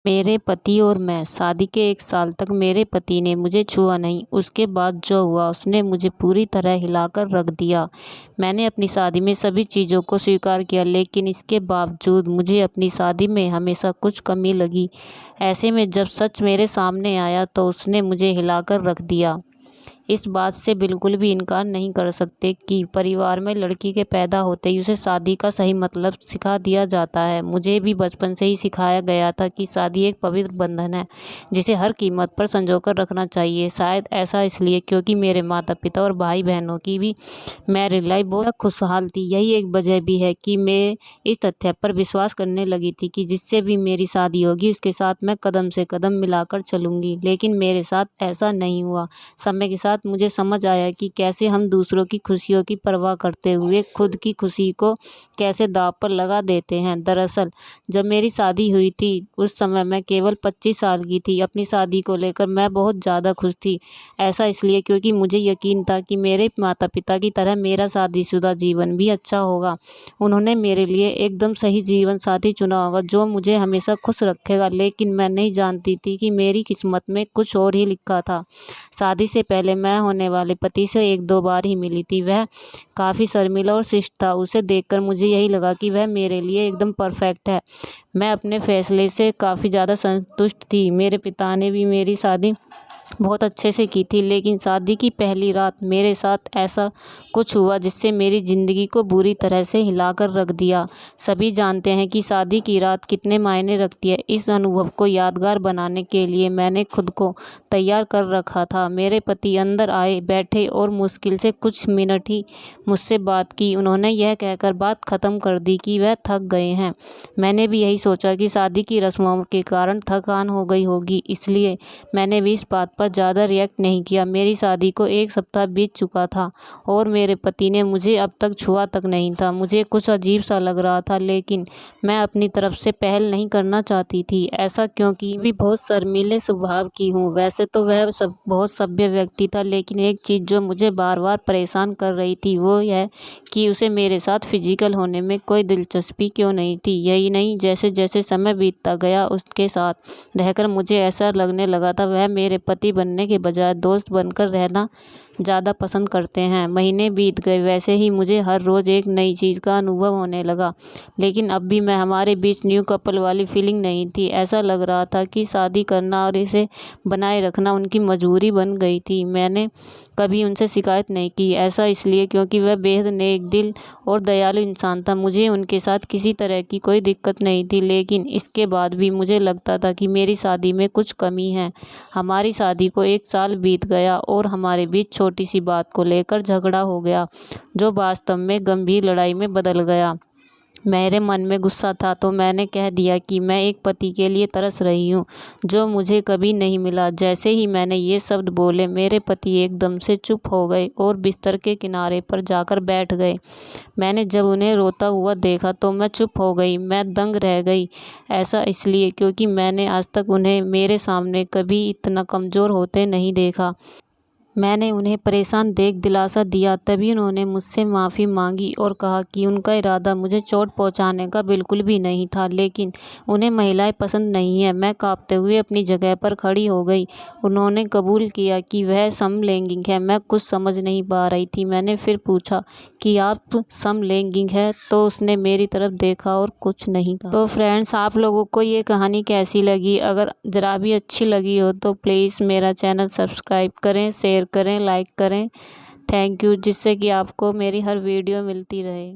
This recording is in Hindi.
मेरे पति और मैं शादी के 1 साल तक मेरे पति ने मुझे छुआ नहीं। उसके बाद जो हुआ उसने मुझे पूरी तरह हिलाकर रख दिया। मैंने अपनी शादी में सभी चीज़ों को स्वीकार किया, लेकिन इसके बावजूद मुझे अपनी शादी में हमेशा कुछ कमी लगी। ऐसे में जब सच मेरे सामने आया तो उसने मुझे हिलाकर रख दिया। इस बात से बिल्कुल भी इनकार नहीं कर सकते कि परिवार में लड़की के पैदा होते ही उसे शादी का सही मतलब सिखा दिया जाता है। मुझे भी बचपन से ही सिखाया गया था कि शादी एक पवित्र बंधन है जिसे हर कीमत पर संजोकर रखना चाहिए। शायद ऐसा इसलिए क्योंकि मेरे माता पिता और भाई बहनों की भी मैरिड लाइफ बहुत खुशहाल थी। यही एक वजह भी है कि मैं इस तथ्य पर विश्वास करने लगी थी कि जिससे भी मेरी शादी होगी उसके साथ मैं कदम से कदम मिलाकर चलूंगी। लेकिन मेरे साथ ऐसा नहीं हुआ। समय के साथ मुझे समझ आया कि कैसे हम दूसरों की खुशियों की परवाह करते हुए खुद की खुशी को कैसे दांव पर लगा देते हैं। दरअसल जब मेरी शादी हुई थी उस समय मैं केवल 25 साल की थी। अपनी शादी को लेकर मैं बहुत ज़्यादा खुश थी। ऐसा इसलिए क्योंकि मुझे यकीन था कि मेरे माता पिता की तरह मेरा शादीशुदा जीवन भी अच्छा होगा। उन्होंने मेरे लिए एकदम सही जीवन साथी चुना होगा जो मुझे हमेशा खुश रखेगा। लेकिन मैं नहीं जानती थी कि मेरी किस्मत में कुछ और ही लिखा था। शादी से पहले मैं होने वाले पति से 1-2 बार ही मिली थी। वह काफ़ी शर्मीला और शिष्ट था। उसे देखकर मुझे यही लगा कि वह मेरे लिए एकदम परफेक्ट है। मैं अपने फैसले से काफ़ी ज़्यादा संतुष्ट थी। मेरे पिता ने भी मेरी शादी बहुत अच्छे से की थी, लेकिन शादी की पहली रात मेरे साथ ऐसा कुछ हुआ जिससे मेरी ज़िंदगी को बुरी तरह से हिलाकर रख दिया। सभी जानते हैं कि शादी की रात कितने मायने रखती है। इस अनुभव को यादगार बनाने के लिए मैंने खुद को तैयार कर रखा था। मेरे पति अंदर आए, बैठे और मुश्किल से कुछ मिनट ही मुझसे बात की। उन्होंने यह कहकर बात ख़त्म कर दी कि वह थक गए हैं। मैंने भी यही सोचा कि शादी की रस्मों के कारण थकान हो गई होगी, इसलिए मैंने भी इस बात पर ज़्यादा रिएक्ट नहीं किया। मेरी शादी को 1 सप्ताह बीत चुका था और मेरे पति ने मुझे अब तक छुआ तक नहीं था। मुझे कुछ अजीब सा लग रहा था, लेकिन मैं अपनी तरफ से पहल नहीं करना चाहती थी। ऐसा क्योंकि मैं भी बहुत शर्मीले स्वभाव की हूँ। वैसे तो वह सब बहुत सभ्य व्यक्ति था, लेकिन एक चीज़ जो मुझे बार बार परेशान कर रही थी वो यह कि उसे मेरे साथ फिजिकल होने में कोई दिलचस्पी क्यों नहीं थी। यही नहीं, जैसे जैसे समय बीतता गया उसके साथ रहकर मुझे ऐसा लगने लगा था वह मेरे पति बनने के बजाय दोस्त बनकर रहना ज़्यादा पसंद करते हैं। महीने बीत गए, वैसे ही मुझे हर रोज़ एक नई चीज़ का अनुभव होने लगा, लेकिन अब भी मैं हमारे बीच न्यू कपल वाली फीलिंग नहीं थी। ऐसा लग रहा था कि शादी करना और इसे बनाए रखना उनकी मजबूरी बन गई थी। मैंने कभी उनसे शिकायत नहीं की। ऐसा इसलिए क्योंकि वह बेहद नेक दिल और दयालु इंसान था। मुझे उनके साथ किसी तरह की कोई दिक्कत नहीं थी, लेकिन इसके बाद भी मुझे लगता था कि मेरी शादी में कुछ कमी है। हमारी शादी को 1 साल बीत गया और हमारे बीच छोटी सी बात को लेकर झगड़ा हो गया, जो वास्तव में गंभीर लड़ाई में बदल गया। मेरे मन में गुस्सा था तो मैंने कह दिया कि मैं एक पति के लिए तरस रही हूँ जो मुझे कभी नहीं मिला। जैसे ही मैंने ये शब्द बोले मेरे पति एकदम से चुप हो गए और बिस्तर के किनारे पर जाकर बैठ गए। मैंने जब उन्हें रोता हुआ देखा तो मैं चुप हो गई। मैं दंग रह गई। ऐसा इसलिए क्योंकि मैंने आज तक उन्हें मेरे सामने कभी इतना कमज़ोर होते नहीं देखा। मैंने उन्हें परेशान देख दिलासा दिया। तभी उन्होंने मुझसे माफ़ी मांगी और कहा कि उनका इरादा मुझे चोट पहुंचाने का बिल्कुल भी नहीं था, लेकिन उन्हें महिलाएं पसंद नहीं हैं। मैं कांपते हुए अपनी जगह पर खड़ी हो गई। उन्होंने कबूल किया कि वह समलैंगिक है। मैं कुछ समझ नहीं पा रही थी। मैंने फिर पूछा कि आप समलैंगिक है? तो उसने मेरी तरफ देखा और कुछ नहीं कहा। तो फ्रेंड्स, आप लोगों को ये कहानी कैसी लगी? अगर ज़रा भी अच्छी लगी हो तो प्लीज़ मेरा चैनल सब्सक्राइब करें, शेयर करें, लाइक करें। थैंक यू, जिससे कि आपको मेरी हर वीडियो मिलती रहे।